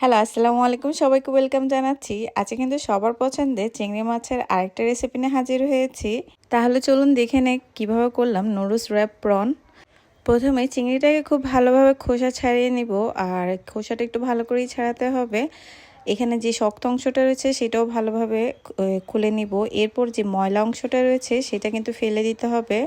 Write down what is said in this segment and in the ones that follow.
Hello, আসসালামু আলাইকুম। সবাইকে ওয়েলকাম জানাচ্ছি। আজকে কিন্তু সবার পছন্দের চিংড়ি মাছের আরেকটা রেসিপি নিয়ে হাজির হয়েছি। তাহলে চলুন দেখে নেই কীভাবে করলাম নুডলস র‍্যাপ প্রন। প্রথমে চিংড়িটাকে খুব ভালোভাবে খোসা ছাড়িয়ে নিব, আর খোসাটা একটু ভালো করেই ছাড়াতে হবে। এখানে যে শক্ত অংশটা রয়েছে সেটাও ভালোভাবে খুলে নিব। এরপর যে ময়লা অংশটা রয়েছে সেটা কিন্তু ফেলে দিতে হবে।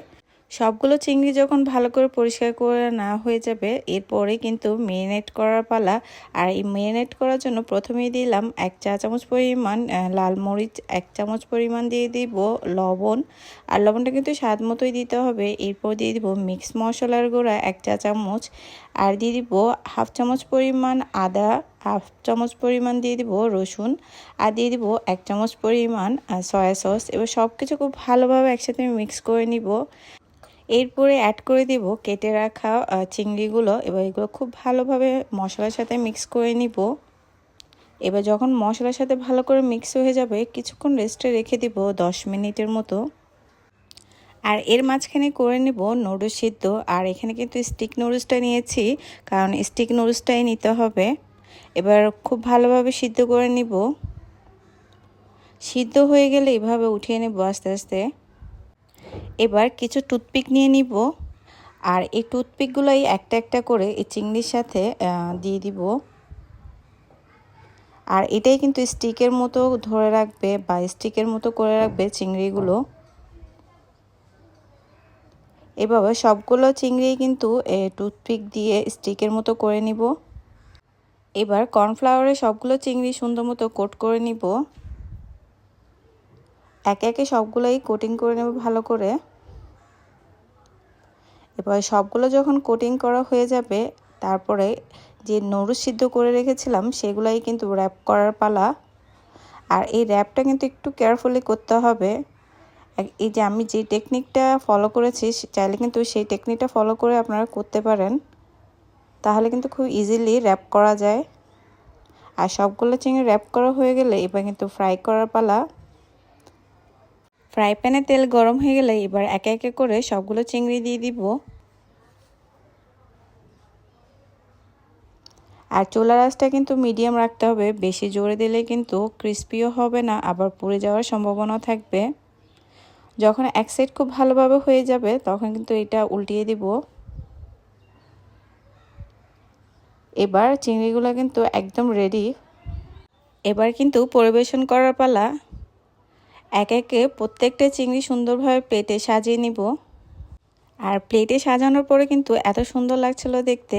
সবগুলো চিংড়ি যখন ভালো করে পরিষ্কার করে নেওয়া হয়ে যাবে, এরপরে কিন্তু মেরিনেট করার পালা। আর এই মেরিনেট করার জন্য প্রথমেই দিলাম 1 চা চামচ পরিমাণ লাল মরিচ, 1 চামচ পরিমাণ দিয়ে দিব লবণ। আর লবণটা কিন্তু স্বাদ মতোই দিতে হবে। এরপর দিয়ে দিব মিক্স মশলার গুঁড়া 1 চা চামচ, আর দিয়ে দিব হাফ চামচ পরিমাণ আদা, হাফ চামচ পরিমাণ দিয়ে দিব রসুন, আর দিয়ে দিব 1 চামচ পরিমাণ সয়া সস। এবার সব কিছু খুব ভালোভাবে একসাথে মিক্স করে নিব। এরপরে অ্যাড করে দিব কেটে রাখা চিংড়িগুলো। এবার এগুলো খুব ভালোভাবে মশলার সাথে মিক্স করে নিব। এবার যখন মশলার সাথে ভালো করে মিক্স হয়ে যাবে, কিছুক্ষণ রেস্টে রেখে দিব 10 মিনিটের মতো। আর এর মাঝখানে করে নেব নুডলস সিদ্ধ। আর এখানে কিন্তু স্টিক নুডলসটা নিয়েছি, কারণ স্টিক নুডলসটাই নিতে হবে। এবার খুব ভালোভাবে সিদ্ধ করে নিব। সিদ্ধ হয়ে গেলে এভাবে উঠিয়ে নেব আস্তে আস্তে। এবার কিছু টুথপিক নিয়ে নিব, আর এই টুথপিকগুলোই একটা একটা করে এই চিংড়ির সাথে দিয়ে দিব। আর এটাই কিন্তু স্টিকের মতো ধরে রাখবে বা স্টিকের মতো করে রাখবে চিংড়িগুলো। এভাবে সবগুলো চিংড়ি কিন্তু টুথপিক দিয়ে স্টিকের মতো করে নিব। এবার কর্নফ্লাওয়ারে সবগুলো চিংড়ি সুন্দর মতো কোট করে নিব। একে একে সবগুলোই কোটিং করে নেব ভালো করে। এবার সবগুলো যখন কোটিং করা হয়ে যাবে, তারপরে যে নুডলস সিদ্ধ করে রেখেছিলাম সেগুলাই কিন্তু র‍্যাপ করার পালা। আর এই র‍্যাপটা কিন্তু একটু কেয়ারফুলি করতে হবে। এই যে আমি যে টেকনিকটা ফলো করেছি, চাইলে কিন্তু সেই টেকনিকটা ফলো করে আপনারা করতে পারেন, তাহলে কিন্তু খুব ইজিলি র‍্যাপ করা যায়। আর সবগুলো চিংড়ি র‍্যাপ করা হয়ে গেলে এবার কিন্তু ফ্রাই করার পালা। ফ্রাই প্যানে তেল গরম হয়ে গেলে এবার একে একে করে সবগুলো চিংড়ি দিয়ে দিব। আর চুলার আঁচটা কিন্তু মিডিয়াম রাখতে হবে। বেশি জোরে দিলে কিন্তু ক্রিস্পিও হবে না, আবার পুড়ে যাওয়ার সম্ভাবনা থাকবে। যখন এক সাইড খুব ভালোভাবে হয়ে যাবে, তখন কিন্তু এটা উল্টিয়ে দিব। এবার চিংড়িগুলো কিন্তু একদম রেডি। এবার কিন্তু পরিবেশন করার পালা। এক একে প্রত্যেকটা চিংড়ি সুন্দরভাবে প্লেটে সাজিয়ে নিব। আর প্লেটে সাজানোর পরে কিন্তু এত সুন্দর লাগছিল দেখতে।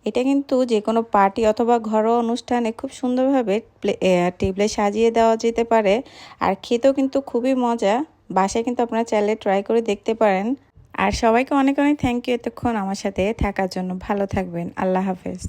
এটা কিন্তু যে কোনো পার্টি অথবা ঘরোয়া অনুষ্ঠানে খুব সুন্দরভাবে টেবিলে সাজিয়ে দেওয়া যেতে পারে। আর খেতেও কিন্তু খুবই মজা। বাসায় কিন্তু আপনারা চাইলে ট্রাই করে দেখতে পারেন। আর সবাইকে অনেক অনেক থ্যাংক ইউ এতক্ষণ আমার সাথে থাকার জন্য। ভালো থাকবেন। আল্লাহ হাফেজ।